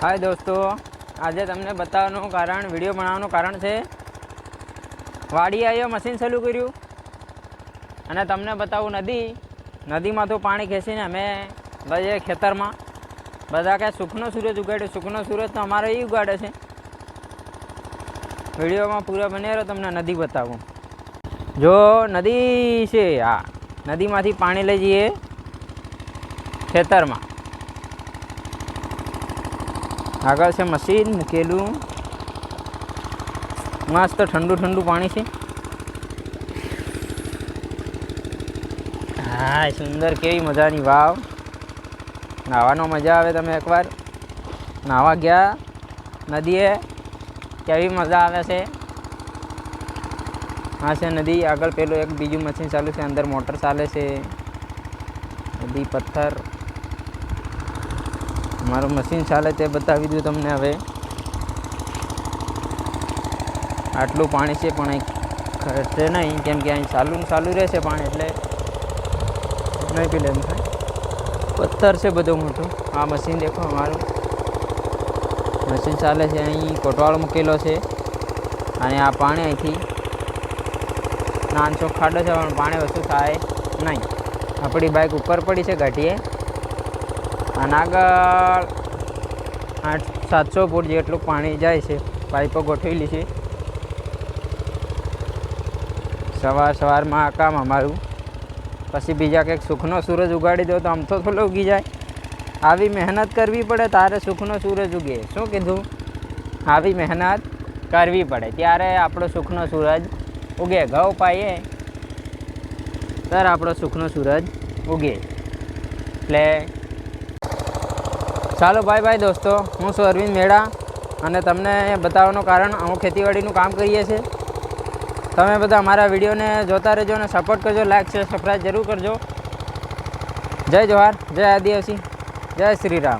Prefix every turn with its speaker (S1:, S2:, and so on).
S1: हाय दोस्तों, आज तमने बतावવાનું कारण विडियो बनावવાનું कारण છે વાડી આવ્યો મશીન ચાલુ કર્યું અને તમને બતાવું નદીમાં તો પાણી ખેંચીને અમે બજે ખેતરમાં બધા કે સુખનો સૂરજ ઉગાડ્યો। સુખનો સૂરજ તો અમારે એ ઉગાડે છે। વિડીયોમાં પૂરા બને રહો, તમને નદી બતાવું। જો નદી છે, આ નદીમાંથી પાણી લઈ જઈએ ખેતરમાં। આગળ છે મશીન મૂકેલું, મસ્ત ઠંડુ ઠંડુ પાણી છે। હા, સુંદર કેવી મજાની વાવ, નાહવાનો મજા આવે। તમે એકવાર નાહવા ગયા નદીએ, કેવી મજા આવે છે। આ છે નદી, આગળ પેલું એક બીજું મશીન ચાલુ છે, અંદર મોટર ચાલે છે। નદી પથ્થર, મારું મશીન ચાલે તે બતાવી દઉં તમને। હવે આટલું પાણી છે પણ અહીં ખર્ચે નહીં, કેમ કે અહીં ચાલુ રહેશે પાણી, એટલે નહીં પીલે એમ થાય। પથ્થર છે બધો મોટો। આ મશીન દેખો, અમારું મશીન ચાલે છે। અહીં કોટવાળો મૂકેલો છે અને આ પાણી અહીંથી નાનસો ખાડો છે, પણ પાણી વસ્તુ થાય નહીં। આપણી બાઇક ઉપર પડી છે ઘાટીએ, અને આગળ 800-700 ફૂટ જેટલું પાણી જાય છે। પાઇપો ગોઠવેલી છે। સવારમાં આ કામ અમારું, પછી બીજા કંઈક સુખનો સૂરજ ઉગાડી દો તો આમ તો થોડો ઉગી જાય। આવી મહેનત કરવી પડે તારે સુખનો સૂરજ ઉગે। શું કીધું? આવી મહેનત કરવી પડે ત્યારે આપણો સુખનો સૂરજ ઉગે। ઘઉં પાઈએ ત્યારે આપણો સુખનો સૂરજ ઉગે। એટલે ચાલો બાય દોસ્તો, હું છું અરવિંદ મેડા અને તમને બતાવવાનું કારણ અમે ખેતીવાડીનું કામ કરીએ છીએ। તમે બધા અમારા વિડીયોને જોતા રહેજો અને સપોર્ટ કરજો, લાઈક શેર સબસ્ક્રાઈબ જરૂર કરજો। જય જવાહર, જય આદિવાસી, જય શ્રી રામ।